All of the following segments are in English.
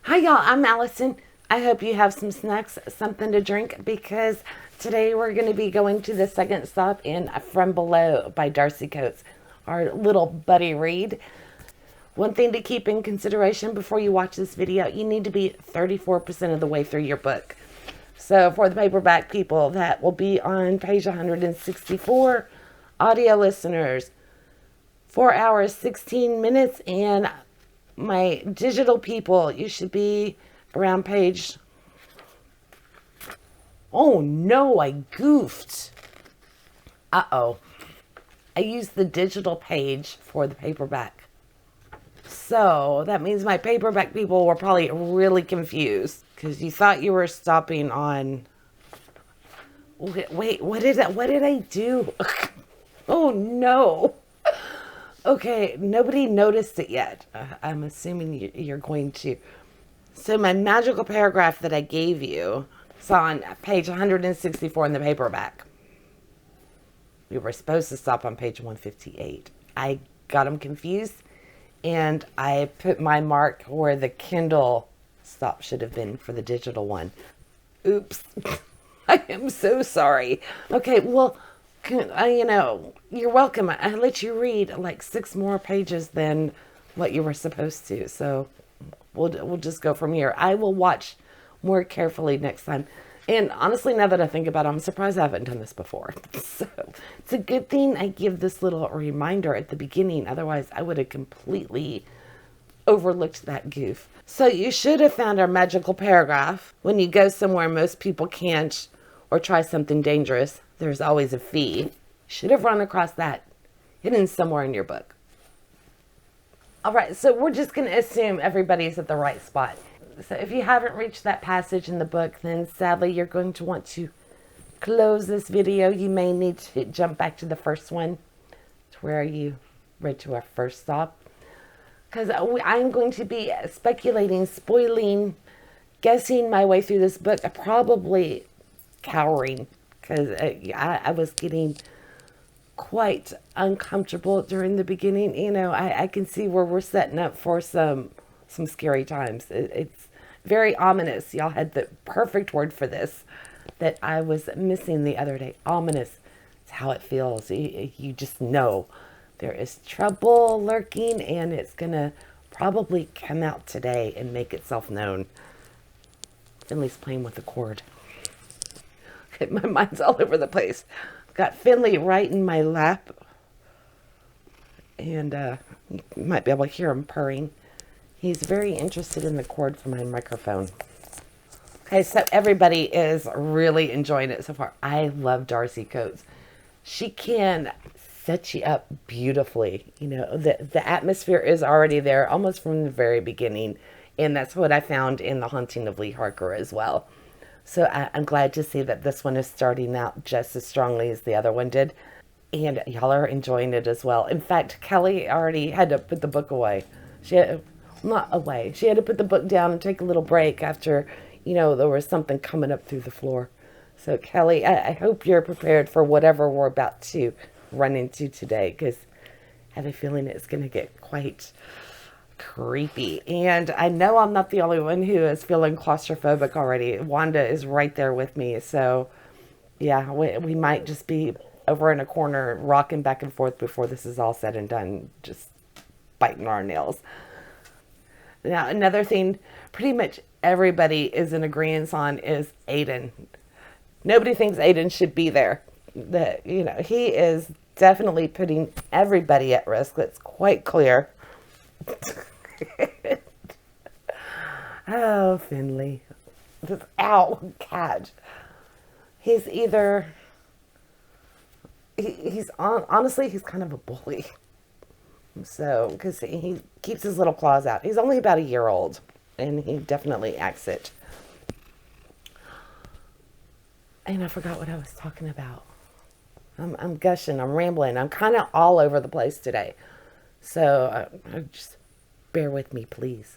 Hi, y'all. I'm Allison. I hope you have some snacks, something to drink, because today we're going to be going to the second stop in From Below by Darcy Coates, our little buddy read. One thing to keep in consideration before you watch this video, you need to be 34% of the way through your book. So for the paperback people, that will be on page 164. Audio listeners, 4 hours, 16 minutes, and my digital people, you should be around page... Oh no, I goofed. Uh-oh. I used the digital page for the paperback. So that means my paperback people were probably really confused because you thought you were stopping on... Wait, what did I do? Oh no. Okay, nobody noticed it yet. I'm assuming you're going to. So my magical paragraph that I gave you is on page 164 in the paperback. We were supposed to stop on page 158. I got them confused, and I put my mark where the Kindle stop should have been for the digital one. Oops. I am so sorry. Okay, well... you're welcome. I let you read like 6 more pages than what you were supposed to. So we'll just go from here. I will watch more carefully next time. And honestly, now that I think about it, I'm surprised I haven't done this before. So it's a good thing I give this little reminder at the beginning. Otherwise, I would have completely overlooked that goof. So you should have found our magical paragraph. When you go somewhere most people can't, or try something dangerous, there's always a fee. Should have run across that hidden somewhere in your book. All right, so we're just going to assume everybody's at the right spot. So if you haven't reached that passage in the book, then sadly you're going to want to close this video. You may need to jump back to the first one, to where you read to our first stop. Because I'm going to be speculating, spoiling, guessing my way through this book, probably cowering, because I was getting quite uncomfortable during the beginning. I can see where we're setting up for some scary times. It's very ominous. Y'all had the perfect word for this that I was missing the other day. Ominous. It's how it feels. You just know there is trouble lurking, and it's gonna probably come out today and make itself known. Finley's playing with the cord. My mind's all over the place. Got Finley right in my lap. And you might be able to hear him purring. He's very interested in the cord for my microphone. Okay, so everybody is really enjoying it so far. I love Darcy Coates. She can set you up beautifully. The atmosphere is already there almost from the very beginning. And that's what I found in The Haunting of Lee Harker as well. So I'm glad to see that this one is starting out just as strongly as the other one did. And y'all are enjoying it as well. In fact, Kelly already had to put the book away. She had to put the book down and take a little break after, there was something coming up through the floor. So Kelly, I hope you're prepared for whatever we're about to run into today, because I have a feeling it's going to get quite creepy. And I know I'm not the only one who is feeling claustrophobic already. Wanda is right there with me. So yeah, we might just be over in a corner rocking back and forth before this is all said and done, just biting our nails. Now, another thing pretty much everybody is in agreement on is Aiden. Nobody thinks Aiden should be there. He is definitely putting everybody at risk. That's quite clear. Oh, Finley. Ow, cat. He's either... honestly, he's kind of a bully. So, because he keeps his little claws out. He's only about a year old, and he definitely acts it. And I forgot what I was talking about. I'm gushing, I'm rambling. I'm kind of all over the place today. So, just bear with me, please.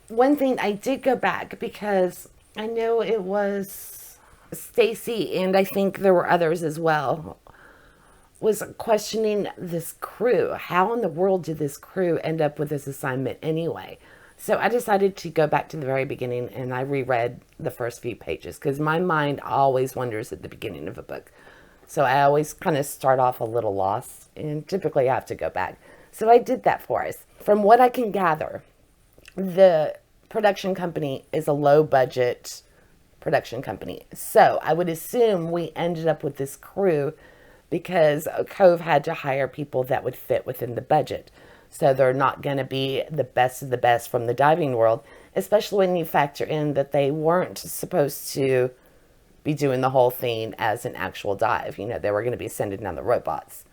One thing, I did go back because I know it was Stacy, and I think there were others as well, was questioning this crew. How in the world did this crew end up with this assignment anyway? So I decided to go back to the very beginning, and I reread the first few pages because my mind always wanders at the beginning of a book. So I always kind of start off a little lost, and typically I have to go back. So I did that for us. From what I can gather, the production company is a low budget production company. So I would assume we ended up with this crew because Cove had to hire people that would fit within the budget. So they're not going to be the best of the best from the diving world, especially when you factor in that they weren't supposed to be doing the whole thing as an actual dive. You know, they were going to be sending down the robots,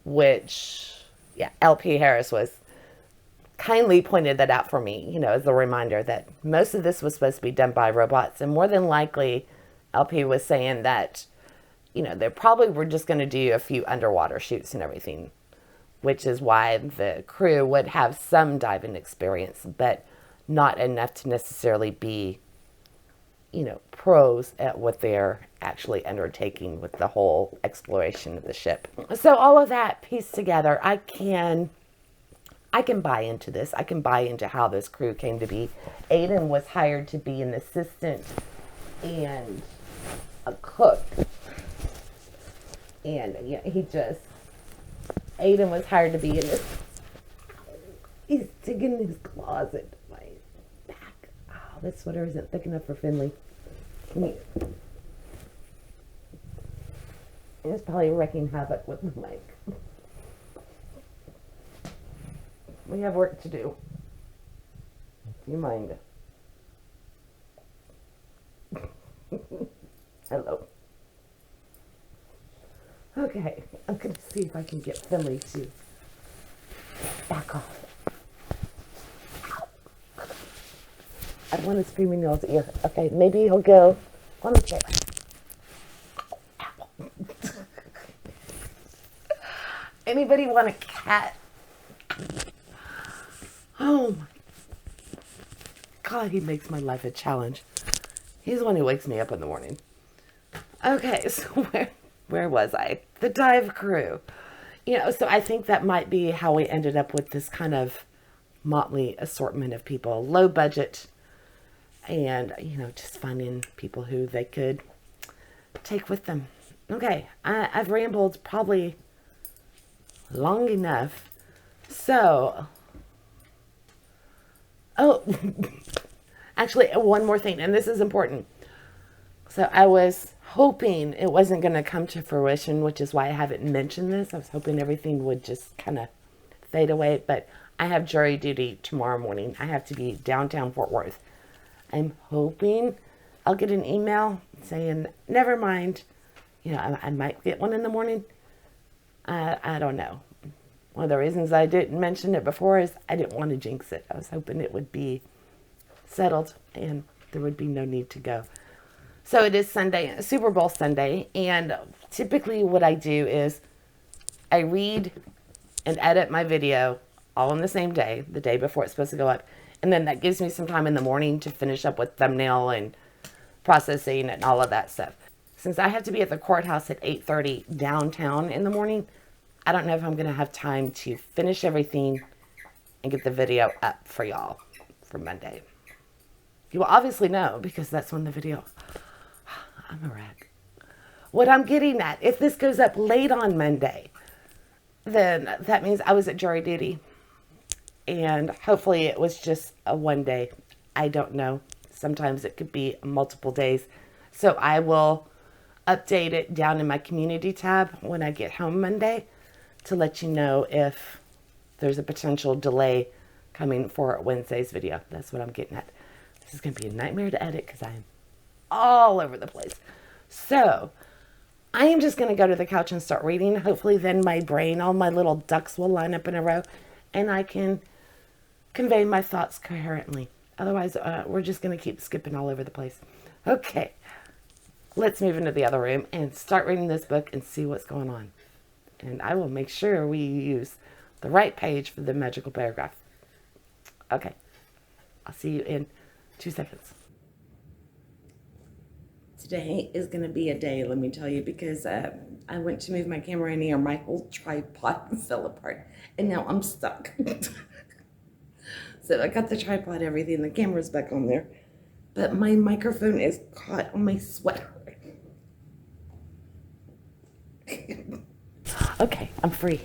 which, yeah, LP Harris was kindly pointed that out for me, you know, as a reminder that most of this was supposed to be done by robots. And more than likely, LP was saying that, you know, they probably were just going to do a few underwater shoots and everything, which is why the crew would have some diving experience, but not enough to necessarily be, you know, pros at what they're actually undertaking with the whole exploration of the ship. So all of that pieced together, I can buy into this. I can buy into how this crew came to be. Aiden was hired to be an assistant and a cook. And yeah, Aiden was hired to be in this. He's digging in his closet. My back. Oh, this sweater isn't thick enough for Finley. It's probably wreaking havoc with the mic. We have work to do. You mind? Hello. Okay, I'm going to see if I can get Finley to back off. I want to scream in y'all's ear. Okay, maybe he'll go on the chair. Anybody want a cat? Oh my God, he makes my life a challenge. He's the one who wakes me up in the morning. Okay, so where was I? The dive crew. You know, so I think that might be how we ended up with this kind of motley assortment of people. Low budget and, you know, just finding people who they could take with them. Okay, I've rambled probably long enough. So, oh, actually, one more thing, and this is important. So I was hoping it wasn't going to come to fruition, which is why I haven't mentioned this. I was hoping everything would just kind of fade away, but I have jury duty tomorrow morning. I have to be downtown Fort Worth. I'm hoping I'll get an email saying, never mind. You know, I might get one in the morning. I don't know. One of the reasons I didn't mention it before is I didn't want to jinx it. I was hoping it would be settled and there would be no need to go. So it is Sunday, Super Bowl Sunday, and typically what I do is I read and edit my video all on the same day, the day before it's supposed to go up, and then that gives me some time in the morning to finish up with thumbnail and processing and all of that stuff. Since I have to be at the courthouse at 8:30 downtown in the morning, I don't know if I'm going to have time to finish everything and get the video up for y'all for Monday. You will obviously know because that's when the video... I'm a wreck. What I'm getting at, if this goes up late on Monday, then that means I was at jury duty. And hopefully it was just a one day. I don't know. Sometimes it could be multiple days. So I will update it down in my community tab when I get home Monday to let you know if there's a potential delay coming for Wednesday's video. That's what I'm getting at. This is going to be a nightmare to edit because I'm all over the place. So I am just going to go to the couch and start reading. Hopefully then my brain, all my little ducks will line up in a row and I can convey my thoughts coherently. Otherwise, we're just going to keep skipping all over the place. Okay, let's move into the other room and start reading this book and see what's going on. And I will make sure we use the right page for the magical paragraph. Okay, I'll see you in 2 seconds. Today is going to be a day, let me tell you, because I went to move my camera in here. My whole tripod fell apart, and now I'm stuck. So I got the tripod, everything, the camera's back on there. But my microphone is caught on my sweater. Okay, I'm free.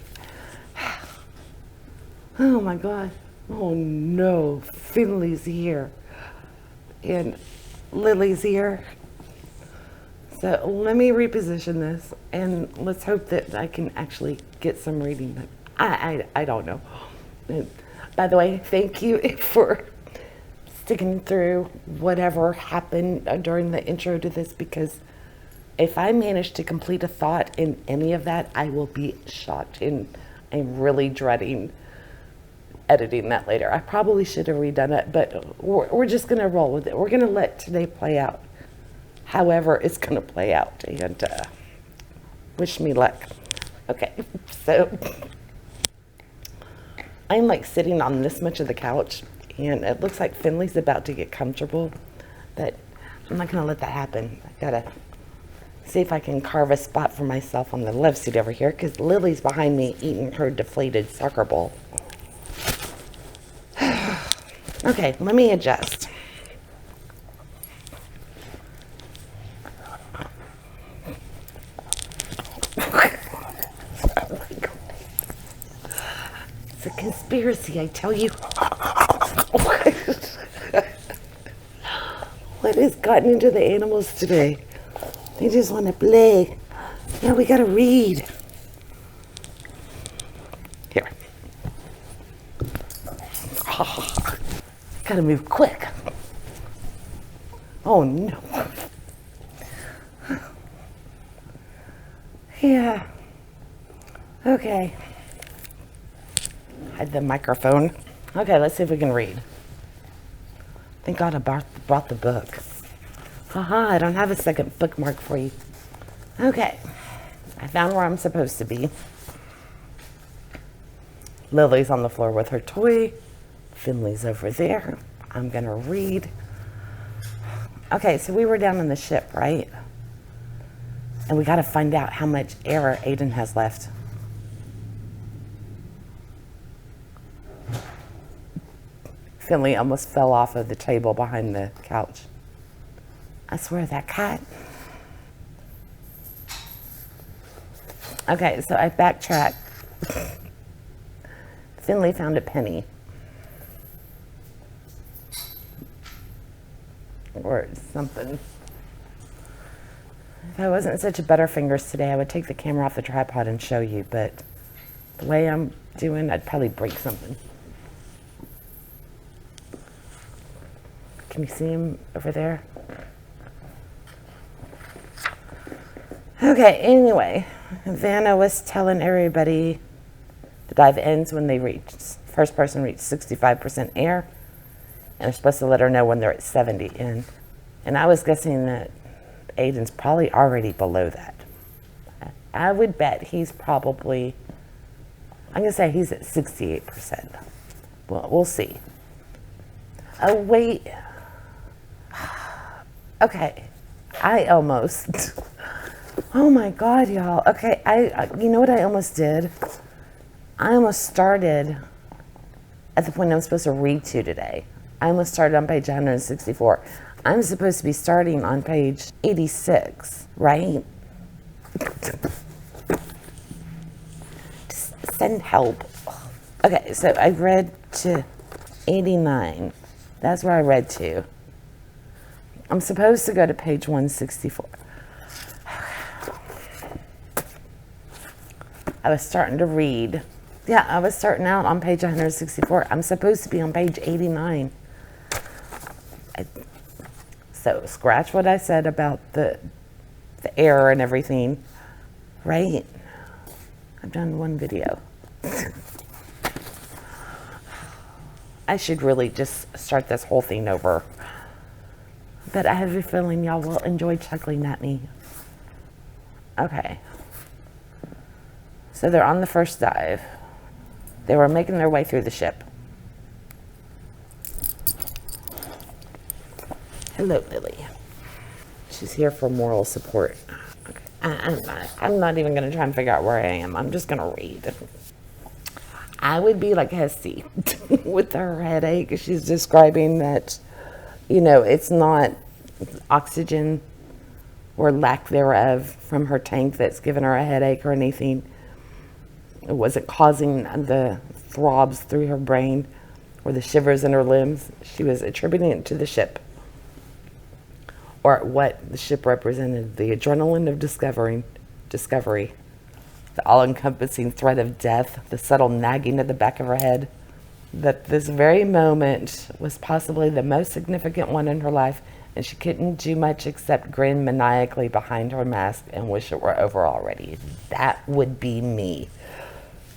Oh my God. Oh no, Finley's here. And Lily's here. So let me reposition this and let's hope that I can actually get some reading. I don't know. And by the way, thank you for sticking through whatever happened during the intro to this, because if I manage to complete a thought in any of that, I will be shocked, and I'm really dreading editing that later. I probably should have redone it, but we're just going to roll with it. We're going to let today play out however it's going to play out, and wish me luck. Okay, so I'm like sitting on this much of the couch, and it looks like Finley's about to get comfortable, but I'm not going to let that happen. I got to see if I can carve a spot for myself on the love seat over here, because Lily's behind me eating her deflated soccer ball. Okay, let me adjust. It's a conspiracy, I tell you. What has gotten into the animals today? They just want to play. Now we gotta read. Here. Gotta move quick. Oh no. Yeah. Okay. Hide the microphone. Okay, let's see if we can read. Thank God I brought the book. Haha, I don't have a second bookmark for you. Okay. I found where I'm supposed to be. Lily's on the floor with her toy. Finley's over there. I'm gonna read. Okay, so we were down on the ship, right? And we gotta find out how much air Aiden has left. Finley almost fell off of the table behind the couch. I swear that cat. Okay, so I backtracked. Finley found a penny. Or something. If I wasn't such a butterfingers today, I would take the camera off the tripod and show you, but the way I'm doing, I'd probably break something. Can you see him over there? Okay, anyway, Vanna was telling everybody the dive ends when they reach, first person reached 65% air, and they're supposed to let her know when they're at 70 in. And I was guessing that Aiden's probably already below that. I would bet he's probably, I'm gonna say he's at 68%. Well, we'll see. Oh, wait. Okay, I almost, oh my God, y'all. Okay, you know what I almost did? I almost started at the point I'm supposed to read to today. I almost started on page 164. I'm supposed to be starting on page 86, right? Just send help. Okay, so I read to 89. That's where I read to. I'm supposed to go to page 164. I was starting to read. Yeah, I was starting out on page 164. I'm supposed to be on page 89. So scratch what I said about the error and everything, right? I've done one video. I should really just start this whole thing over. But I have a feeling y'all will enjoy chuckling at me. Okay. So they're on the first dive. They were making their way through the ship. Hello, Lily. She's here for moral support. Okay. I'm not even going to try and figure out where I am. I'm just going to read. I would be like Hesty. with her headache. She's describing that, it's not oxygen or lack thereof from her tank that's given her a headache or anything. It wasn't causing the throbs through her brain or the shivers in her limbs. She was attributing it to the ship, or what the ship represented, the adrenaline of discovery, the all-encompassing threat of death, the subtle nagging at the back of her head, that this very moment was possibly the most significant one in her life, and she couldn't do much except grin maniacally behind her mask and wish it were over already. That would be me.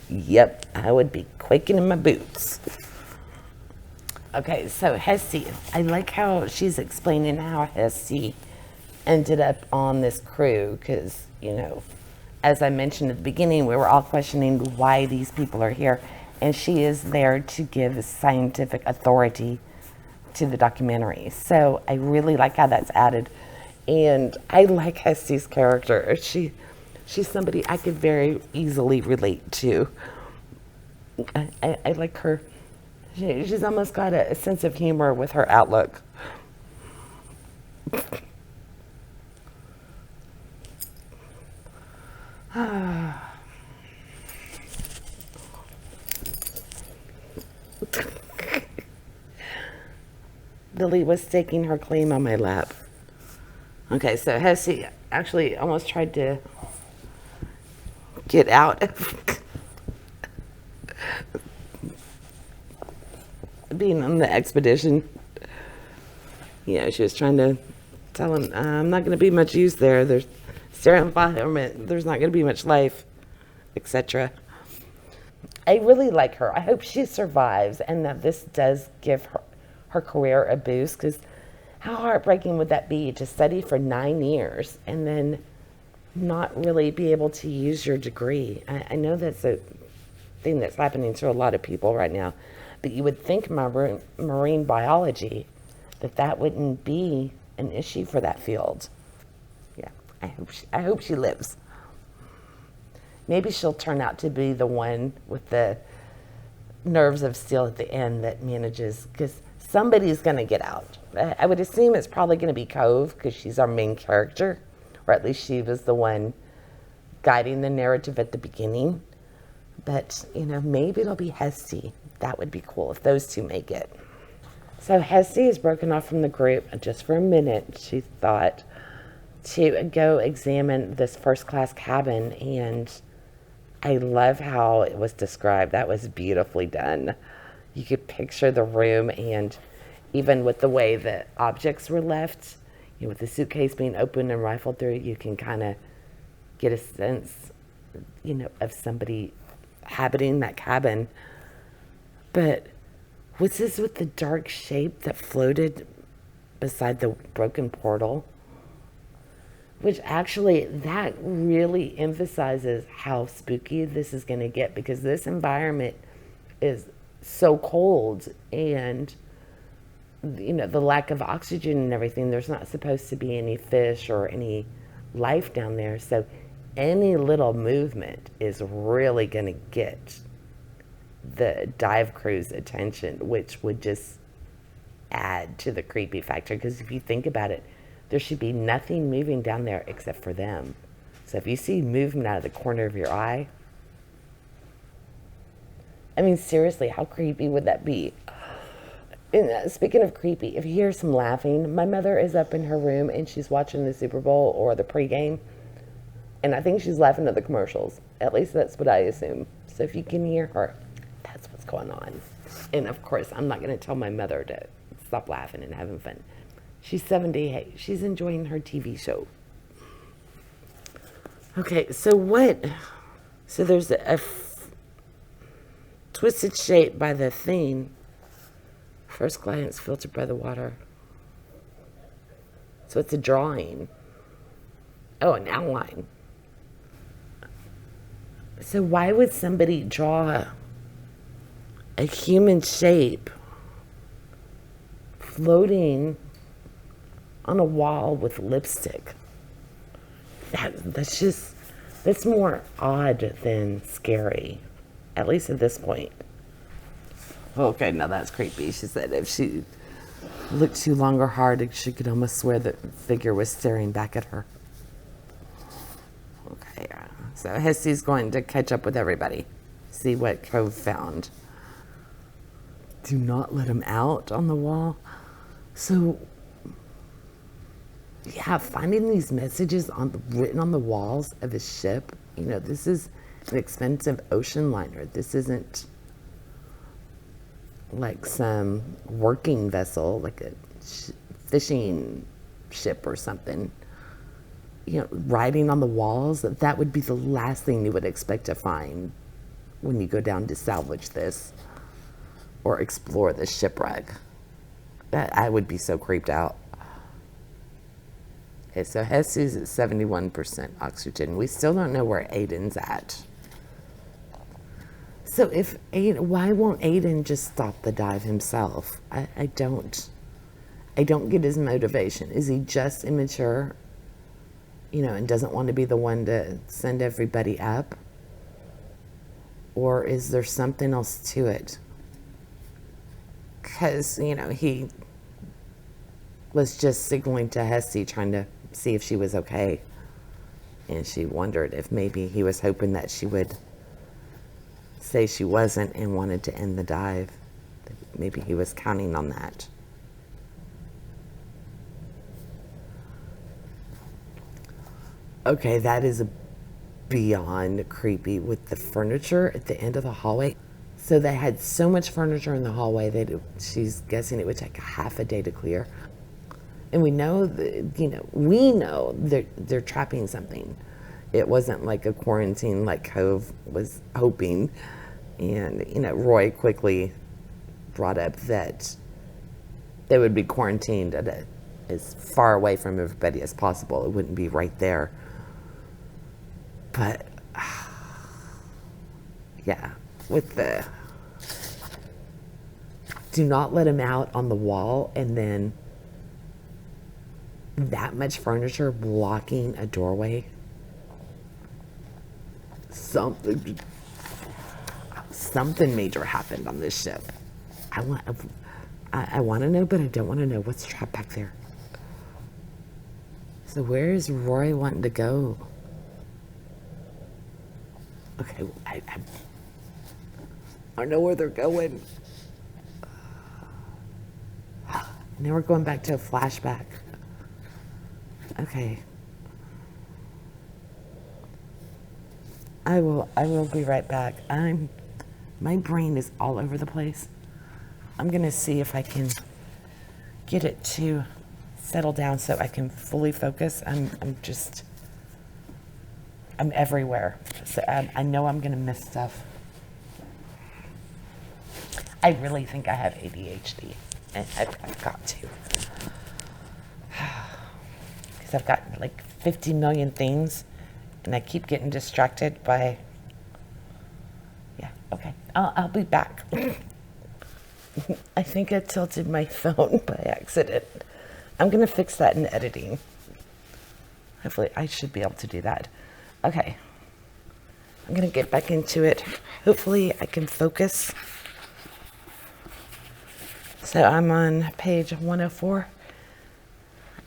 Yep, I would be quaking in my boots. Okay, so Hesse, I like how she's explaining how Hesse ended up on this crew, because, as I mentioned at the beginning, we were all questioning why these people are here, and she is there to give scientific authority to the documentary. So I really like how that's added, and I like Hesse's character. She's somebody I could very easily relate to. I like her. She's almost got a sense of humor with her outlook. Lily was staking her claim on my lap. Okay, so Hesse actually almost tried to get out of being on the expedition. She was trying to tell him, I'm not going to be much use there. There's sterile environment. There's not going to be much life, etc. I really like her. I hope she survives and that this does give her career a boost, because how heartbreaking would that be to study for 9 years and then not really be able to use your degree? I know that's a thing that's happening to a lot of people right now, but you would think marine biology, that wouldn't be an issue for that field. Yeah, I hope she lives. Maybe she'll turn out to be the one with the nerves of steel at the end that manages, because somebody's going to get out. I would assume it's probably going to be Cove, because she's our main character, or at least she was the one guiding the narrative at the beginning. But, maybe it'll be Hesse. That would be cool if those two make it. So Hesse is broken off from the group just for a minute, she thought, to go examine this first-class cabin, and I love how it was described. That was beautifully done. You could picture the room, and even with the way the objects were left, with the suitcase being opened and rifled through, you can kind of get a sense, of somebody inhabiting that cabin. But what's this with the dark shape that floated beside the broken portal? Which actually, that really emphasizes how spooky this is going to get, because this environment is so cold, and the lack of oxygen and everything, there's not supposed to be any fish or any life down there. So any little movement is really going to get the dive crew's attention, which would just add to the creepy factor. Because if you think about it, there should be nothing moving down there except for them. So if you see movement out of the corner of your eye, I mean, seriously, how creepy would that be? And speaking of creepy, if you hear some laughing, my mother is up in her room and she's watching the Super Bowl or the pregame, and I think she's laughing at the commercials. At least that's what I assume. So if you can hear her, that's what's going on. And of course, I'm not going to tell my mother to stop laughing and having fun. She's 70. Hey, she's enjoying her TV show. Okay, so what? So there's a twisted shape by the thing. First glance filtered by the water. So it's a drawing. Oh, an outline. So why would somebody draw a human shape floating on a wall with lipstick? That's more odd than scary, at least at this point. Okay, now that's creepy. She said if she looked too long or hard, she could almost swear the figure was staring back at her. Okay, so Hessy's going to catch up with everybody, see what Cove found. Do not let him out on the wall. So, yeah, finding these messages written on the walls of his ship. You know, this is an expensive ocean liner. This isn't like some working vessel, like a fishing ship or something. You know, writing on the walls, that would be the last thing you would expect to find when you go down to salvage this or explore the shipwreck. I would be so creeped out. Okay, so Jesse's at 71% oxygen. We still don't know where Aiden's at. So why won't Aiden just stop the dive himself? I don't get his motivation. Is he just immature, you know, and doesn't want to be the one to send everybody up? Or is there something else to it? Because, you know, he was just signaling to Hesse, trying to see if she was okay. And she wondered if maybe he was hoping that she would say she wasn't and wanted to end the dive. Maybe he was counting on that. Okay, that is beyond creepy with the furniture at the end of the hallway. So they had so much furniture in the hallway that she's guessing it would take a half a day to clear. And we know that, they're trapping something. It wasn't like a quarantine like Cove was hoping. And, you know, Roy quickly brought up that they would be quarantined at as far away from everybody as possible. It wouldn't be right there. But, yeah, with the do not let him out on the wall, and then that much furniture blocking a doorway. Something major happened on this ship. I want to know, but I don't want to know what's trapped back there. So where is Roy wanting to go? Okay, I know where they're going. Now we're going back to a flashback. Okay. I will be right back. My brain is all over the place. I'm gonna see if I can get it to settle down so I can fully focus. I'm everywhere. So I know I'm gonna miss stuff. I really think I have ADHD, and I've got to. Because I've got like 50 million things, and I keep getting distracted by, yeah, okay. I'll be back. I think I tilted my phone by accident. I'm gonna fix that in editing. Hopefully I should be able to do that. Okay, I'm gonna get back into it. Hopefully I can focus. So I'm on page 104,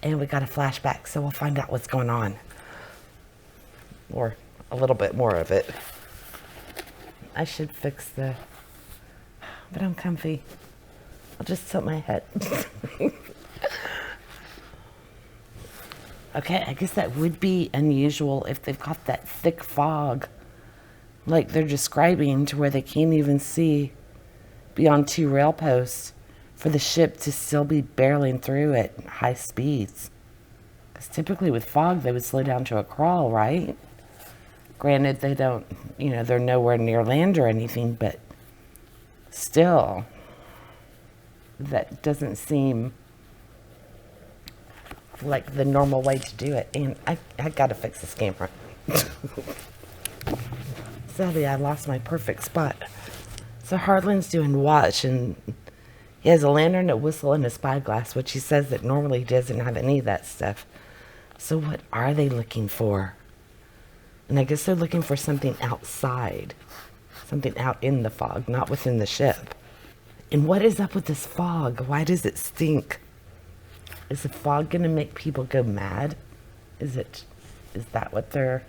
and we got a flashback, so we'll find out what's going on. Or a little bit more of it. I should fix but I'm comfy. I'll just tilt my head. Okay, I guess that would be unusual if they've got that thick fog, like they're describing, to where they can't even see beyond 2 rail posts for the ship to still be barreling through at high speeds. Because typically with fog, they would slow down to a crawl, right? Granted, they don't, they're nowhere near land or anything, but still, that doesn't seem like the normal way to do it. And I gotta fix this camera. Sadly, I lost my perfect spot. So Harlan's doing watch, and he has a lantern, a whistle, and a spyglass, which he says that normally he doesn't have any of that stuff. So what are they looking for? And I guess they're looking for something outside, something out in the fog, not within the ship. And what is up with this fog? Why does it stink? Is the fog gonna make people go mad? Is that what does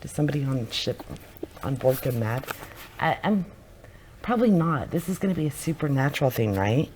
somebody on board go mad? I'm probably not. This is gonna be a supernatural thing, right?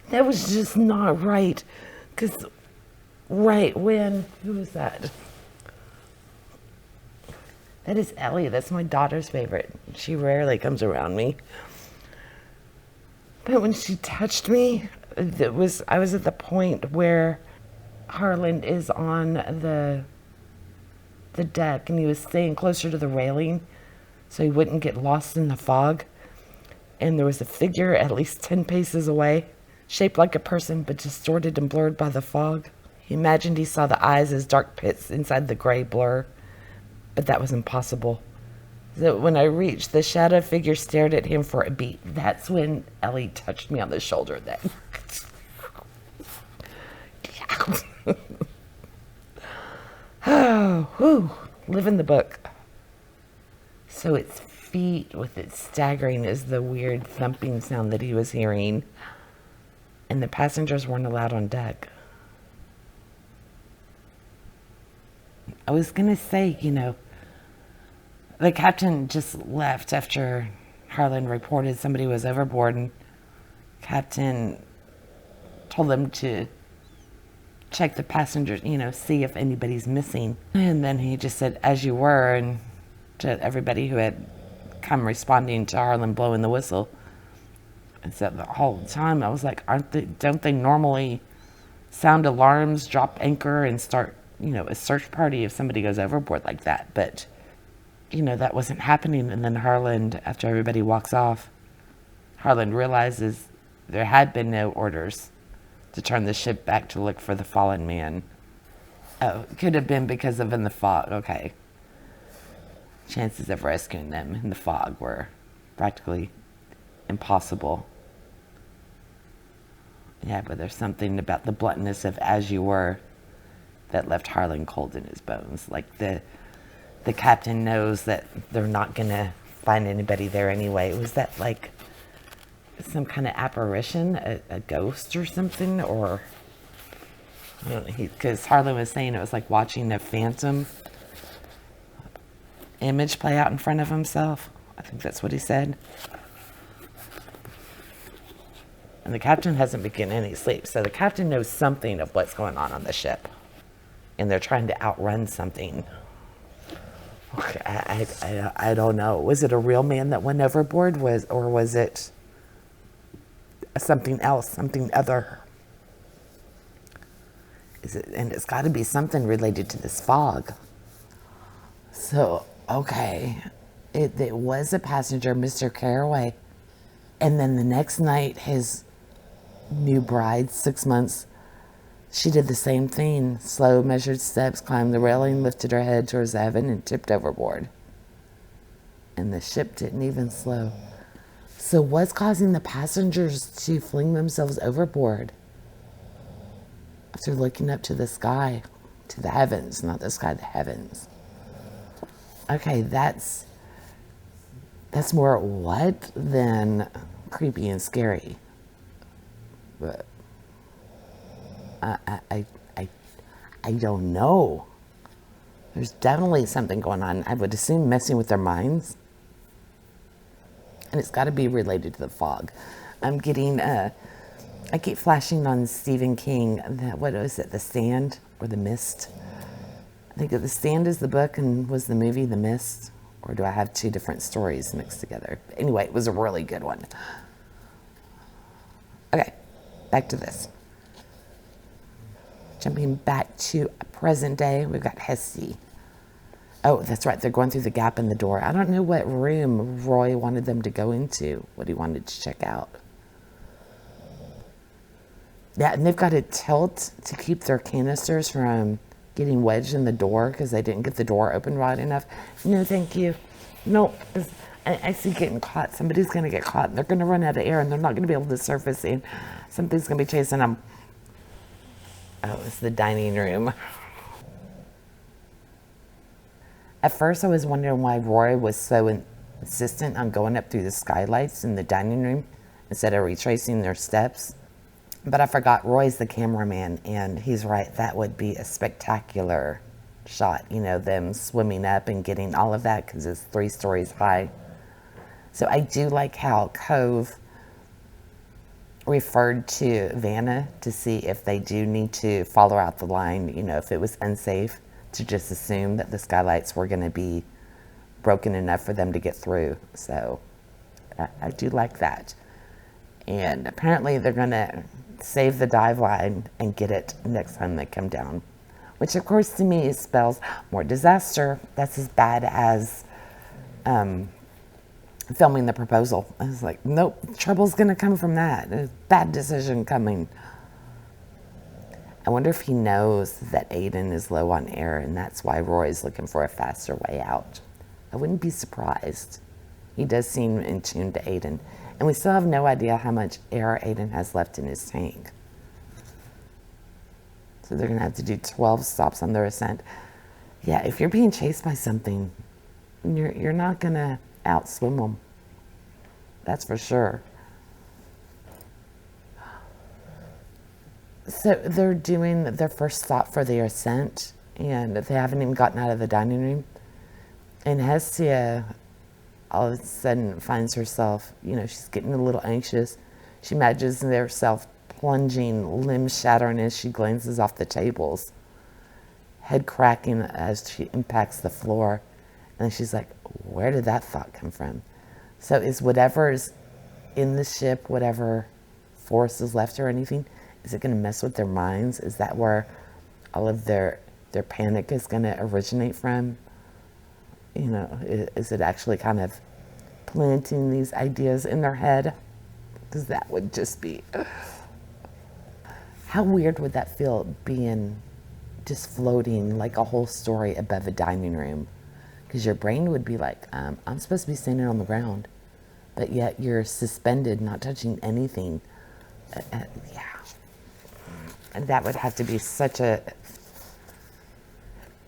That was just not right. Because right when, who was that? That is Ellie. That's my daughter's favorite. She rarely comes around me. But when she touched me, I was at the point where Harlan is on the deck and he was staying closer to the railing so he wouldn't get lost in the fog. And there was a figure at least 10 paces away, shaped like a person but distorted and blurred by the fog. He imagined he saw the eyes as dark pits inside the gray blur, but that was impossible. So when I reached, the shadow figure stared at him for a beat. That's when Ellie touched me on the shoulder then. Oh, whew, living the book. So its feet with its staggering is the weird thumping sound that he was hearing. And the passengers weren't allowed on deck. I was going to say, the captain just left after Harlan reported somebody was overboard, and Captain told them to check the passengers, see if anybody's missing. And then he just said, as you were, and to everybody who had come responding to Harlan blowing the whistle. And so the whole time I was like, don't they normally sound alarms, drop anchor, and start, a search party if somebody goes overboard like that? But, that wasn't happening. And then Harlan, after everybody walks off, Harlan realizes there had been no orders to turn the ship back to look for the fallen man. Oh, it could have been because of in the fog. Okay. Chances of rescuing them in the fog were practically impossible. Yeah, but there's something about the bluntness of as you were that left Harlan cold in his bones. Like the captain knows that they're not going to find anybody there anyway. Was that like some kind of apparition, a ghost or something? Or, because Harlan was saying it was like watching a phantom image play out in front of himself. I think that's what he said. And the captain hasn't been getting any sleep, so the captain knows something of what's going on the ship, and they're trying to outrun something. Okay, I don't know. Was it a real man that went overboard, or was it something else, something other? And it's got to be something related to this fog. So, okay, it was a passenger, Mr. Caraway. And then the next night, his new bride, 6 months, she did the same thing. Slow, measured steps, climbed the railing, lifted her head towards heaven, and tipped overboard. And the ship didn't even slow. So what's causing the passengers to fling themselves overboard? After looking up to the sky, to the heavens, not the sky, the heavens. Okay, that's more what than creepy and scary. But I don't know. There's definitely something going on. I would assume messing with their minds. And it's got to be related to the fog. I'm getting, I keep flashing on Stephen King, what was it, The Stand or The Mist? I think that The Stand is the book and was the movie The Mist. Or do I have two different stories mixed together? Anyway, it was a really good one. Okay, back to this. Jumping back to present day, we've got Hessie. Oh, that's right. They're going through the gap in the door. I don't know what room Roy wanted them to go into, what he wanted to check out. Yeah, and they've got a tilt to keep their canisters from getting wedged in the door because they didn't get the door open wide enough. No, thank you. No, I see getting caught. Somebody's going to get caught. They're going to run out of air and they're not going to be able to surface in. Something's going to be chasing them. Oh, it's the dining room. At first, I was wondering why Roy was so insistent on going up through the skylights in the dining room instead of retracing their steps. But I forgot Roy's the cameraman, and he's right. That would be a spectacular shot, you know, them swimming up and getting all of that because it's 3 stories high. So I do like how Cove referred to Vanna to see if they do need to follow out the line, you know, if it was unsafe to just assume that the skylights were going to be broken enough for them to get through. So I do like that. And apparently they're going to save the dive line and get it next time they come down, which of course to me spells more disaster. That's as bad as filming the proposal. I was like, nope, trouble's going to come from that. A bad decision coming. I wonder if he knows that Aiden is low on air and that's why Roy's looking for a faster way out. I wouldn't be surprised. He does seem in tune to Aiden. And we still have no idea how much air Aiden has left in his tank. So they're going to have to do 12 stops on their ascent. Yeah, if you're being chased by something, you're not going to outswim them. That's for sure. So they're doing their first stop for their ascent, and they haven't even gotten out of the dining room. And Hestia all of a sudden finds herself, you know, she's getting a little anxious. She imagines herself plunging, limbs shattering as she glances off the tables, head cracking as she impacts the floor. And then she's like, where did that thought come from? So is whatever's in the ship, whatever force is left or anything, is it going to mess with their minds? Is that where all of their panic is going to originate from? You know, is it actually kind of planting these ideas in their head? Because that would just be... How weird would that feel, being just floating like a whole story above a dining room? Because your brain would be like, I'm supposed to be standing on the ground, but yet you're suspended, not touching anything. Yeah. And that would have to be such a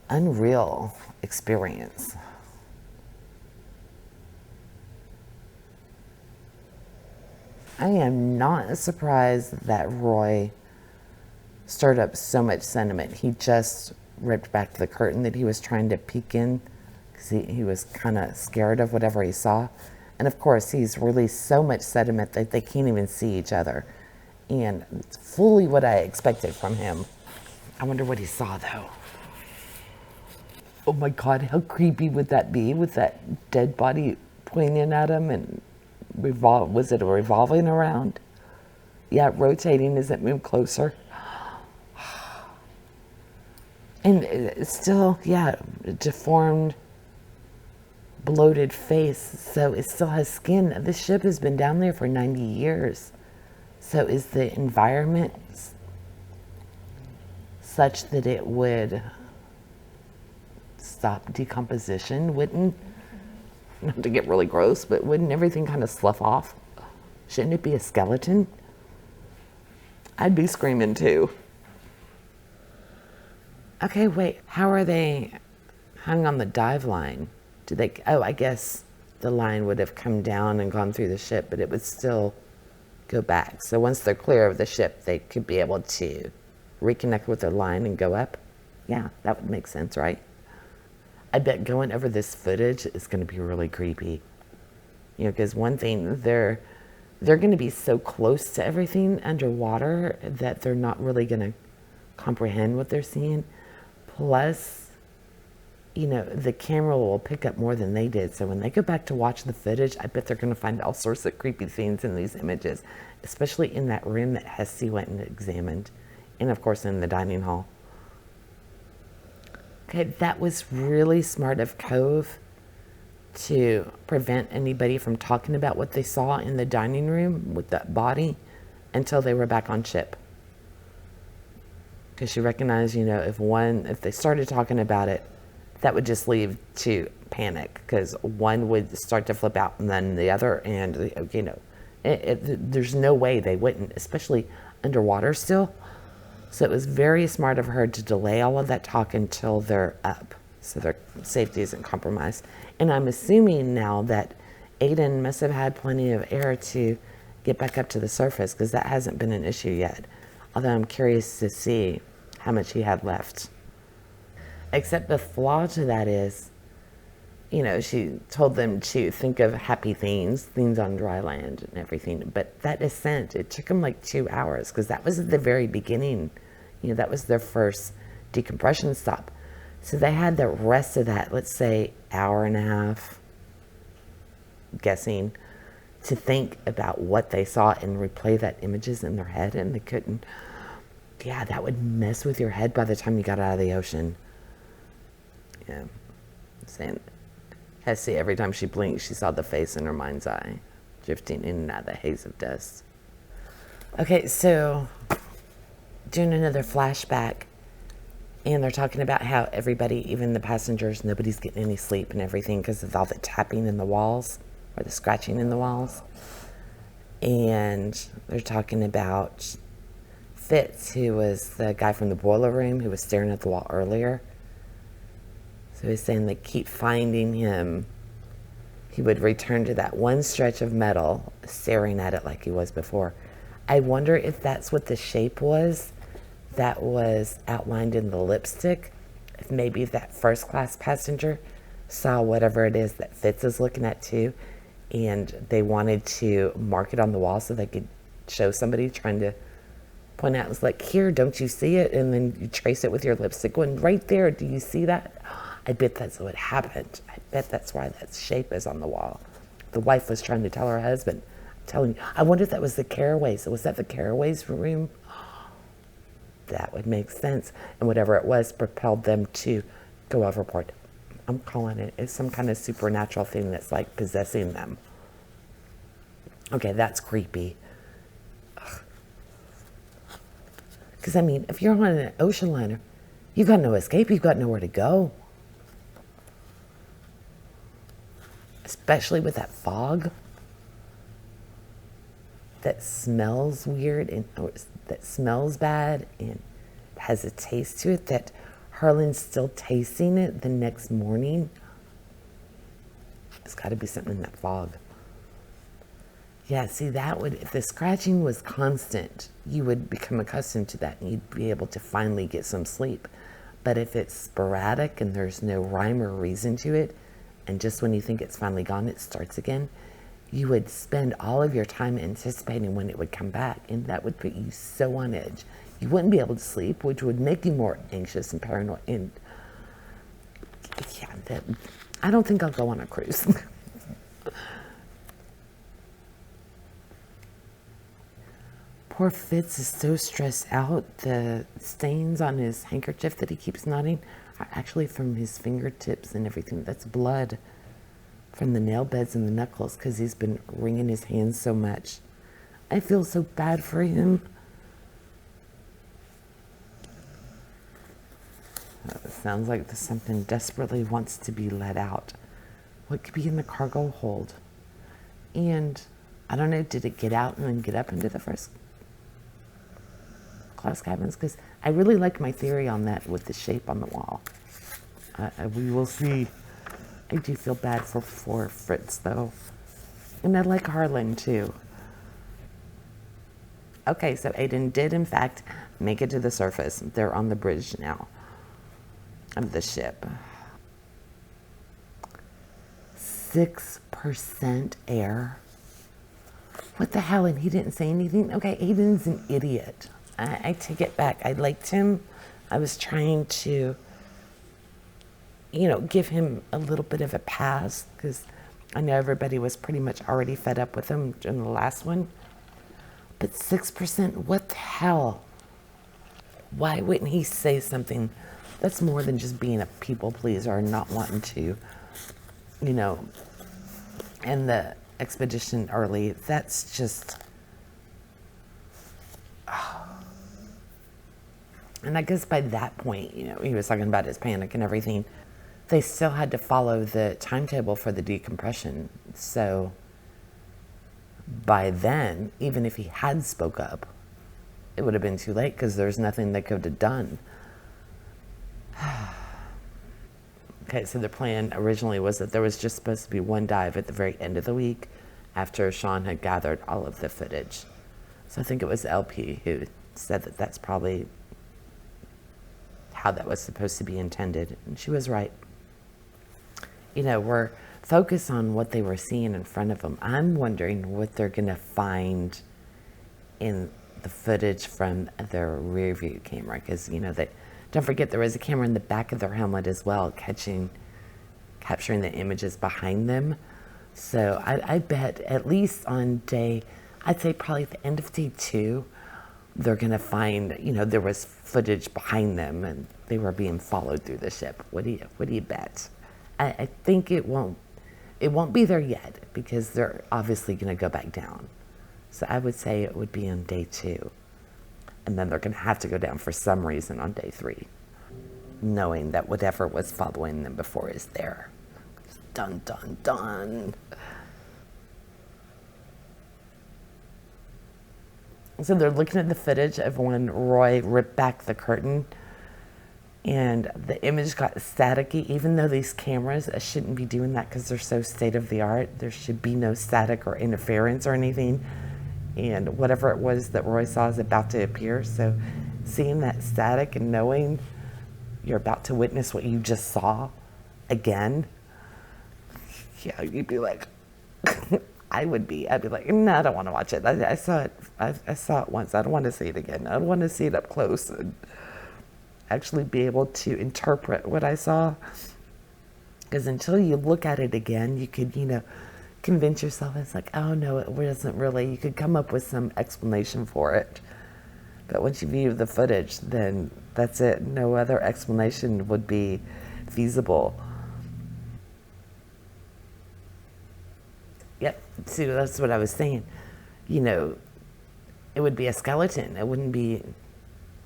unreal experience. I am not surprised that Roy stirred up so much sentiment. He just ripped back the curtain that he was trying to peek in because he was kind of scared of whatever he saw. And of course, he's released so much sediment that they can't even see each other. And it's fully what I expected from him. I wonder what he saw, though. Oh my God, how creepy would that be with that dead body pointing at him and was it revolving around? Yeah, rotating as it moved closer. And it's still, yeah, deformed, bloated face. So it still has skin. This ship has been down there for 90 years. So is the environment such that it would stop decomposition? Wouldn't, not to get really gross, but wouldn't everything kind of slough off? Shouldn't it be a skeleton? I'd be screaming too. Okay, wait, how are they hung on the dive line? Did they, oh, I guess the line would have come down and gone through the ship, but it would still go back. So once they're clear of the ship, they could be able to reconnect with their line and go up. Yeah, that would make sense, right? I bet going over this footage is going to be really creepy. You know, because one thing, they're going to be so close to everything underwater that they're not really going to comprehend what they're seeing. Plus, you know, the camera will pick up more than they did. So when they go back to watch the footage, I bet they're going to find all sorts of creepy things in these images, especially in that room that Hessie went and examined and of course in the dining hall. Okay, that was really smart of Cove to prevent anybody from talking about what they saw in the dining room with that body until they were back on ship. Because she recognized, if they started talking about it, that would just lead to panic, because one would start to flip out and then the other, and there's no way they wouldn't, especially underwater still. So it was very smart of her to delay all of that talk until they're up, so their safety isn't compromised. And I'm assuming now that Aiden must have had plenty of air to get back up to the surface, because that hasn't been an issue yet. Although I'm curious to see how much he had left. Except the flaw to that is, she told them to think of happy things on dry land and everything. But that ascent, it took them like 2 hours, because that was at the very beginning. That was their first decompression stop. So they had the rest of that, let's say, hour and a half, guessing, to think about what they saw and replay that images in their head, and they couldn't. Yeah, that would mess with your head by the time you got out of the ocean. Yeah, I'm saying, Hessie, every time she blinked, she saw the face in her mind's eye, drifting in and out of the haze of dust. Okay, so doing another flashback, and they're talking about how everybody, even the passengers, nobody's getting any sleep and everything because of all the tapping in the walls, or the scratching in the walls. And they're talking about Fitz, who was the guy from the boiler room who was staring at the wall earlier. So he's saying they keep finding him. He would return to that one stretch of metal, staring at it like he was before. I wonder if that's what the shape was that was outlined in the lipstick. If maybe that first class passenger saw whatever it is that Fitz is looking at too, and they wanted to mark it on the wall so they could show somebody trying to point out. It's like, here, don't you see it? And then you trace it with your lipstick going, right there, do you see that? I bet that's what happened. I bet that's why that shape is on the wall. The wife was trying to tell her husband, telling you, I wonder if that was the Caraways. Was that the Caraways room? That would make sense. And whatever it was propelled them to go overboard. I'm calling it. It's some kind of supernatural thing that's like possessing them. Okay, that's creepy. Because, if you're on an ocean liner, you've got no escape. You've got nowhere to go. Especially with that fog that smells weird, or that smells bad and has a taste to it, that Harlan's still tasting it the next morning. There's got to be something in that fog. Yeah, see, if the scratching was constant, you would become accustomed to that and you'd be able to finally get some sleep. But if it's sporadic and there's no rhyme or reason to it, and just when you think it's finally gone, it starts again, you would spend all of your time anticipating when it would come back, and that would put you so on edge. You wouldn't be able to sleep, which would make you more anxious and paranoid. And yeah, I don't think I'll go on a cruise. Poor Fitz is so stressed out. The stains on his handkerchief that he keeps knotting are actually from his fingertips and everything. That's blood from the nail beds and the knuckles, because he's been wringing his hands so much. I feel so bad for him. It sounds like something desperately wants to be let out. What could be in the cargo hold? And I don't know, did it get out and then get up into the first class cabins? Because I really like my theory on that with the shape on the wall. We will see. I do feel bad for Fritz, though. And I like Harlan, too. Okay, so Aiden did, in fact, make it to the surface. They're on the bridge now of the ship. 6% air. What the hell? And he didn't say anything? Okay, Aiden's an idiot. I take it back. I liked him. I was trying to, give him a little bit of a pass, because I know everybody was pretty much already fed up with him in the last one. But 6%, what the hell? Why wouldn't he say something that's more than just being a people pleaser and not wanting to, you know, end the expedition early? That's just... And I guess by that point, you know, he was talking about his panic and everything. They still had to follow the timetable for the decompression. So by then, even if he had spoke up, it would have been too late because there's nothing they could have done. Okay, so the plan originally was that there was just supposed to be one dive at the very end of the week after Sean had gathered all of the footage. So I think it was LP who said that that's probably how that was supposed to be intended. And she was right. You know, we're focused on what they were seeing in front of them. I'm wondering what they're going to find in the footage from their rear view camera. Because, you know, don't forget there was a camera in the back of their helmet as well, capturing the images behind them. So I bet at least on day, I'd say probably at the end of day 2, they're going to find, you know, there was footage behind them and they were being followed through the ship. What do you bet? I think it won't be there yet because they're obviously going to go back down. So I would say it would be on day 2. And then they're going to have to go down for some reason on day 3, knowing that whatever was following them before is there. Dun, dun, dun. So they're looking at the footage of when Roy ripped back the curtain and the image got staticky, even though these cameras shouldn't be doing that because they're so state of the art. There should be no static or interference or anything. And whatever it was that Roy saw is about to appear. So seeing that static and knowing you're about to witness what you just saw again, yeah, you'd be like, I'd be like, no, I don't want to watch it. I saw it. I saw it once. I don't want to see it again. I don't want to see it up close and actually be able to interpret what I saw. Because until you look at it again, you could, you know, convince yourself it's like, oh no, it wasn't really. You could come up with some explanation for it. But once you view the footage, then that's it. No other explanation would be feasible. Yep, see, that's what I was saying. You know, it would be a skeleton. It wouldn't be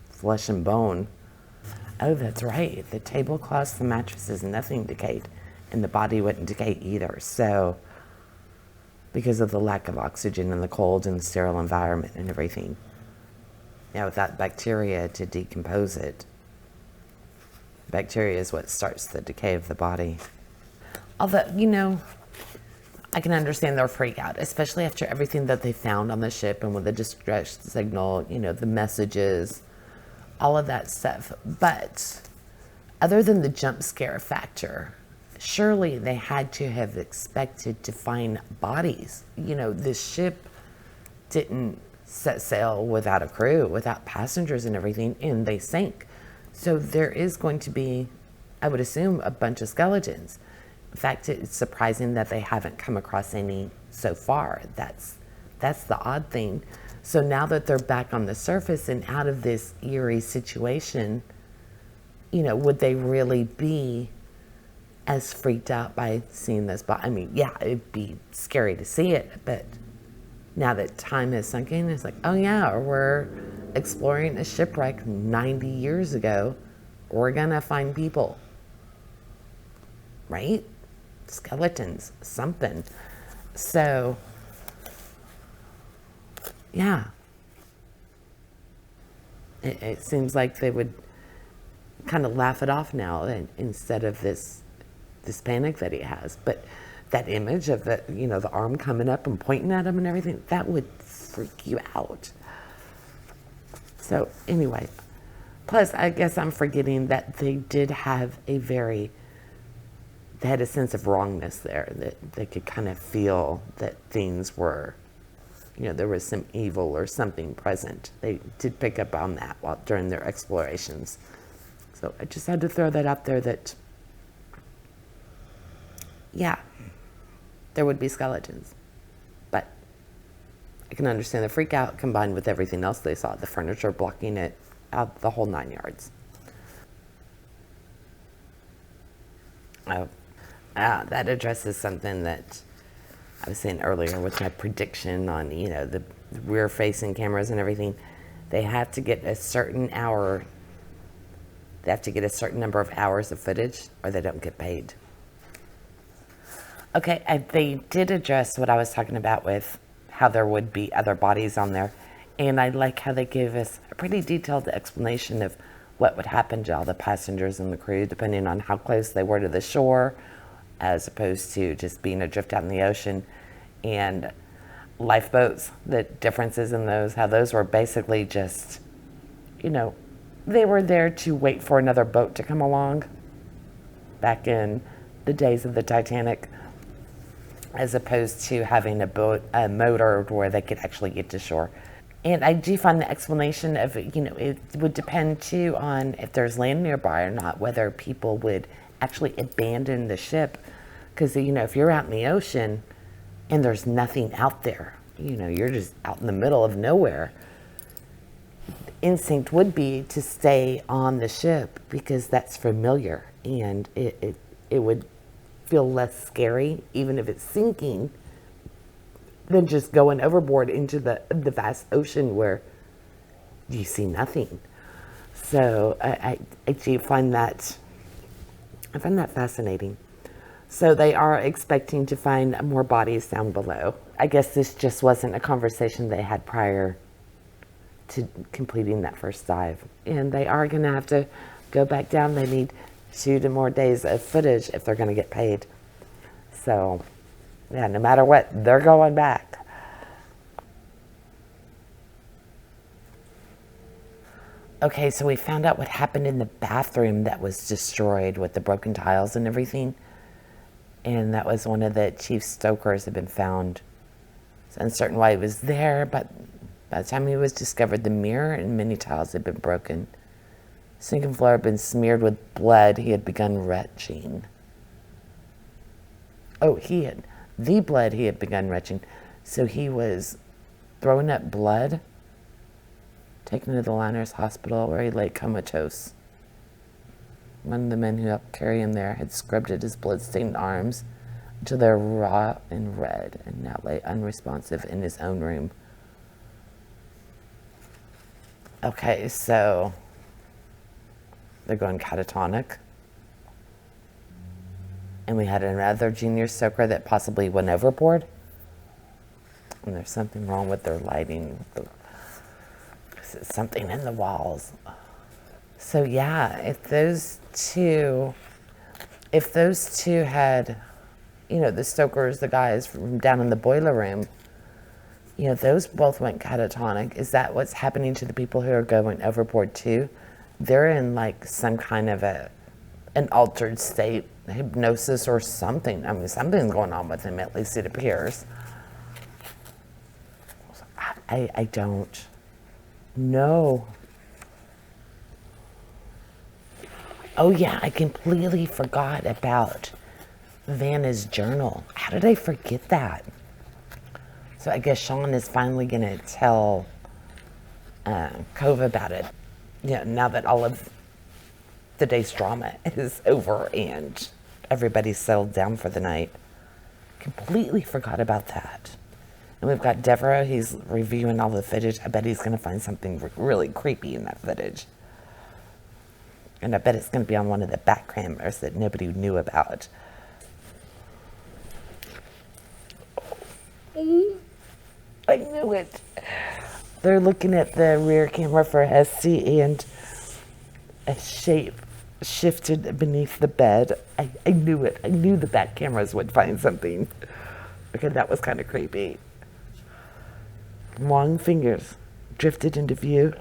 flesh and bone. Oh, that's right. The tablecloths, the mattresses, nothing decayed. And the body wouldn't decay either. So, because of the lack of oxygen and the cold and the sterile environment and everything. Now, without bacteria to decompose it, bacteria is what starts the decay of the body. Although, you know, I can understand their freak out, especially after everything that they found on the ship and with the distress signal, you know, the messages, all of that stuff. But other than the jump scare factor, surely they had to have expected to find bodies. You know, this ship didn't set sail without a crew, without passengers and everything, and they sank. So there is going to be, I would assume, a bunch of skeletons. In fact, it's surprising that they haven't come across any so far. That's the odd thing. So now that they're back on the surface and out of this eerie situation, you know, would they really be as freaked out by seeing this? But I mean, yeah, it'd be scary to see it, but now that time has sunk in, it's like, oh yeah, we're exploring a shipwreck 90 years ago. We're gonna find people, right? Skeletons, something. So, yeah. It seems like they would kind of laugh it off now instead of this panic that he has. But that image of the, you know, the arm coming up and pointing at him and everything, that would freak you out. So anyway, plus I guess I'm forgetting that they did have they had a sense of wrongness there, that they could kind of feel that things were, you know, there was some evil or something present. They did pick up on that during their explorations. So I just had to throw that out there that, yeah, there would be skeletons. But I can understand the freak out combined with everything else they saw, the furniture blocking it. out the whole 9 yards. Oh, that addresses something that I was saying earlier with my prediction on, the rear-facing cameras and everything. They have to get a certain hour. They have to get a certain number of hours of footage, or they don't get paid. Okay, they did address what I was talking about with how there would be other bodies on there. And I like how they gave us a pretty detailed explanation of what would happen to all the passengers and the crew, depending on how close they were to the shore, as opposed to just being adrift out in the ocean. And lifeboats, the differences in those, how those were basically just, they were there to wait for another boat to come along back in the days of the Titanic, as opposed to having a boat, a motor where they could actually get to shore. And I do find the explanation of, it would depend too on if there's land nearby or not, whether people would actually abandon the ship. Because, if you're out in the ocean and there's nothing out there, you're just out in the middle of nowhere, instinct would be to stay on the ship because that's familiar, and it would feel less scary, even if it's sinking, than just going overboard into the vast ocean where you see nothing. So I do find that fascinating. So they are expecting to find more bodies down below. I guess this just wasn't a conversation they had prior to completing that first dive. And they are going to have to go back down. They need 2 more days of footage if they're going to get paid. So, yeah, no matter what, they're going back. Okay, so we found out what happened in the bathroom that was destroyed with the broken tiles and everything. And that was one of the chief stokers had been found. It's uncertain why he was there, but by the time he was discovered, the mirror and many tiles had been broken. Sink and floor had been smeared with blood. He had begun retching. The blood he had begun retching. So he was throwing up blood, taken to the Liners Hospital where he lay comatose. One of the men who helped carry him there had scrubbed at his blood-stained arms until they were raw and red, and now lay unresponsive in his own room. Okay, so they're going catatonic. And we had another junior stoker that possibly went overboard. And there's something wrong with their lighting. Something in the walls. So yeah, if those two had, the stokers, the guys from down in the boiler room, those both went catatonic. Is that what's happening to the people who are going overboard too? They're in like some kind of an altered state, hypnosis or something. I mean, something's going on with them, at least it appears. I don't know. Oh yeah, I completely forgot about Vanna's journal. How did I forget that? So I guess Sean is finally going to tell Cove about it. Now that all of the day's drama is over and everybody's settled down for the night. Completely forgot about that. And we've got Devereaux. He's reviewing all the footage. I bet he's going to find something really creepy in that footage. And I bet it's going to be on one of the back cameras that nobody knew about. I knew it. They're looking at the rear camera for Esty, and a shape shifted beneath the bed. I knew it. I knew the back cameras would find something. Okay, that was kind of creepy. Long fingers drifted into view.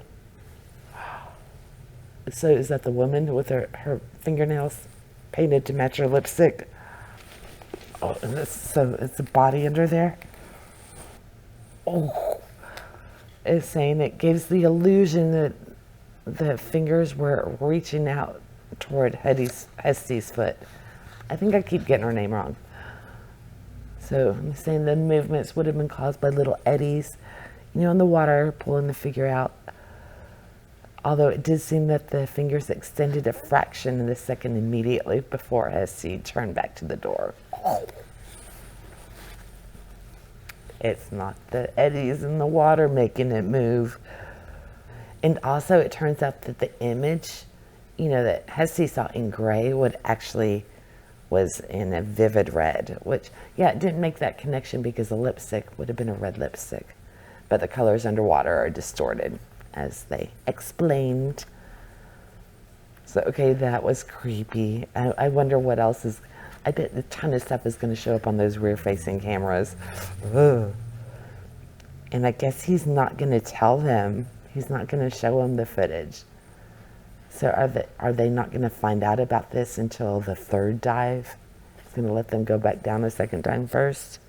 So is that the woman with her fingernails painted to match her lipstick? Oh, so it's a body under there? Oh, it's saying it gives the illusion that the fingers were reaching out toward Hesty's foot. I think I keep getting her name wrong. So I'm saying the movements would have been caused by little eddies, in the water, pulling the figure out. Although it did seem that the fingers extended a fraction of a second immediately before Essie turned back to the door. It's not the eddies in the water making it move. And also it turns out that the image, that Hessie saw in gray was in a vivid red, which, it didn't make that connection because the lipstick would have been a red lipstick. But the colors underwater are distorted, as they explained. So, okay, that was creepy. I wonder what else is... I bet a ton of stuff is going to show up on those rear-facing cameras. Ugh. And I guess he's not going to tell them. He's not going to show them the footage. So are they not going to find out about this until the third dive? He's going to let them go back down a second time first?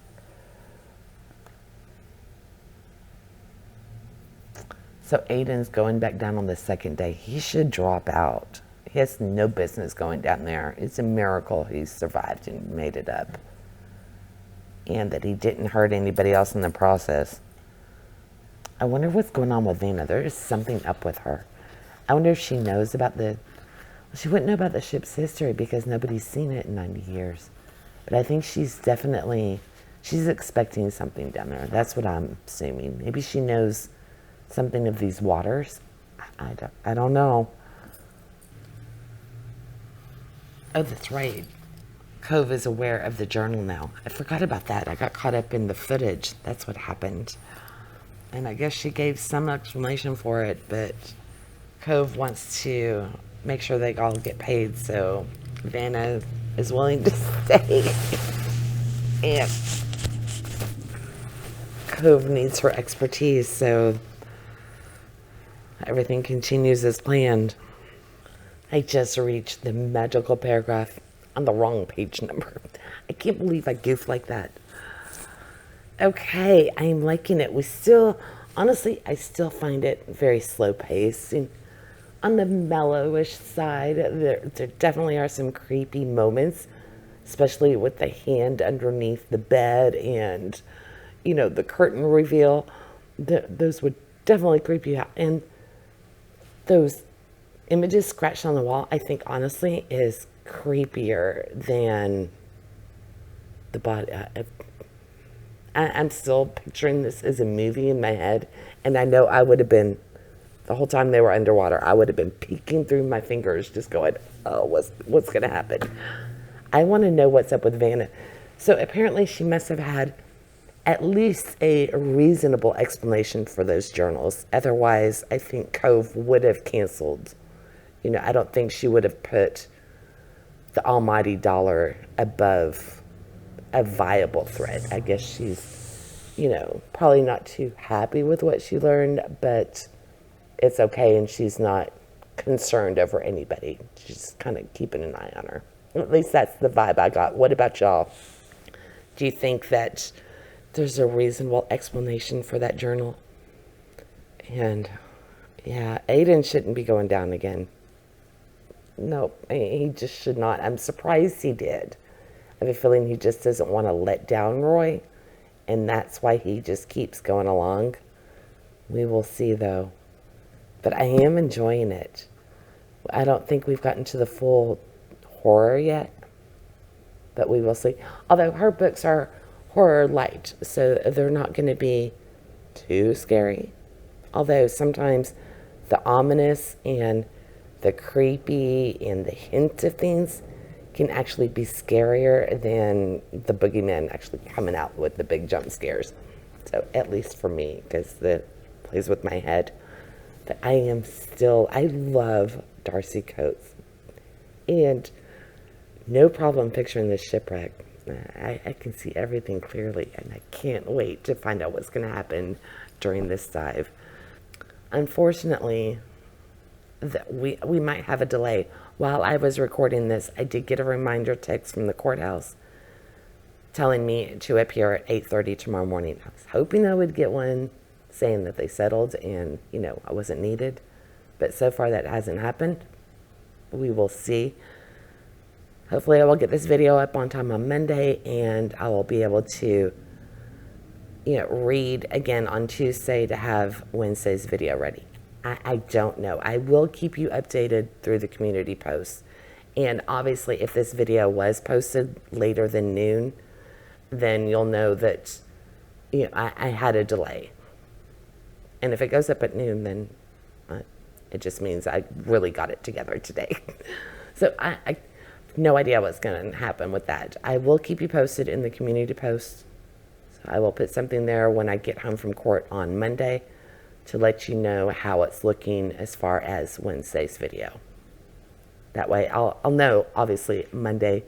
So Aiden's going back down on the second day. He should drop out. He has no business going down there. It's a miracle he survived and made it up. And that he didn't hurt anybody else in the process. I wonder what's going on with Vanna. There is something up with her. I wonder if she knows about she wouldn't know about the ship's history because nobody's seen it in 90 years. But I think she's expecting something down there. That's what I'm assuming. Maybe she knows something of these waters. I don't know. Oh, that's right. Cove is aware of the journal now. I forgot about that. I got caught up in the footage. That's what happened. And I guess she gave some explanation for it, but Cove wants to make sure they all get paid, so Vanna is willing to stay. And Cove needs her expertise, so everything continues as planned. I just reached the magical paragraph on the wrong page number. I can't believe I goofed like that. Okay, I'm liking it. Honestly, I still find it very slow paced. And on the mellowish side, there definitely are some creepy moments, especially with the hand underneath the bed and, the curtain reveal. Those would definitely creep you out. And those images scratched on the wall, I think, honestly, is creepier than the body. I'm still picturing this as a movie in my head, and I know I would have been, the whole time they were underwater, I would have been peeking through my fingers, just going, oh, what's going to happen? I want to know what's up with Vanna. So apparently she must have had at least a reasonable explanation for those journals. Otherwise, I think Cove would have canceled. I don't think she would have put the almighty dollar above a viable threat. I guess she's, probably not too happy with what she learned, but it's okay, and she's not concerned over anybody. She's kind of keeping an eye on her. At least that's the vibe I got. What about y'all? Do you think that there's a reasonable explanation for that journal? And, yeah, Aiden shouldn't be going down again. Nope, he just should not. I'm surprised he did. I have a feeling he just doesn't want to let down Roy, and that's why he just keeps going along. We will see, though. But I am enjoying it. I don't think we've gotten to the full horror yet, but we will see. Although her books are horror light, so they're not going to be too scary. Although sometimes the ominous and the creepy and the hint of things can actually be scarier than the boogeyman actually coming out with the big jump scares. So at least for me, because it plays with my head. But I love Darcy Coates. And no problem picturing this shipwreck. I can see everything clearly, and I can't wait to find out what's going to happen during this dive. Unfortunately, we might have a delay. While I was recording this, I did get a reminder text from the courthouse telling me to appear at 8:30 tomorrow morning. I was hoping I would get one saying that they settled and, I wasn't needed. But so far that hasn't happened. We will see. Hopefully I will get this video up on time on Monday, and I will be able to, read again on Tuesday to have Wednesday's video ready. I don't know. I will keep you updated through the community posts. And obviously, if this video was posted later than noon, then you'll know that I had a delay. And if it goes up at noon, then it just means I really got it together today. So I have no idea what's going to happen with that. I will keep you posted in the community posts. So I will put something there when I get home from court on Monday to let you know how it's looking as far as Wednesday's video. That way I'll know, obviously, Monday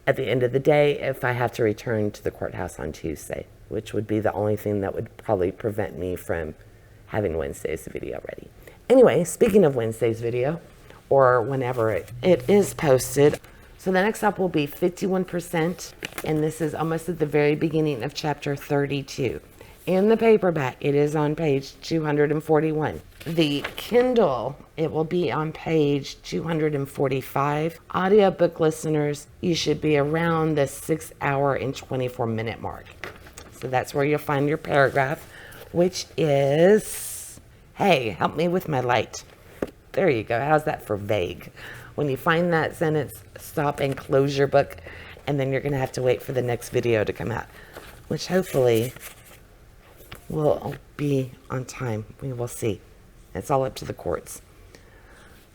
at the end of the day if I have to return to the courthouse on Tuesday, which would be the only thing that would probably prevent me from having Wednesday's video ready. Anyway, speaking of Wednesday's video, or whenever it is posted, so the next up will be 51%, and this is almost at the very beginning of chapter 32. In the paperback, it is on page 241. The Kindle, it will be on page 245. Audiobook listeners, you should be around the 6 hour and 24 minute mark. So that's where you'll find your paragraph, which is, hey, help me with my light. There you go. How's that for vague? When you find that sentence, stop and close your book, and then you're going to have to wait for the next video to come out, which hopefully will be on time. We will see. It's all up to the courts.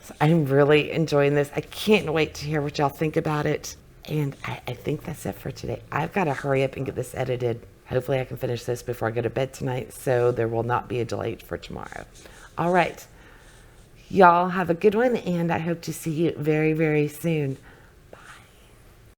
So I'm really enjoying this. I can't wait to hear what y'all think about it. And I think that's it for today. I've got to hurry up and get this edited. Hopefully I can finish this before I go to bed tonight, so there will not be a delay for tomorrow. All right. Y'all have a good one, and I hope to see you very, very soon.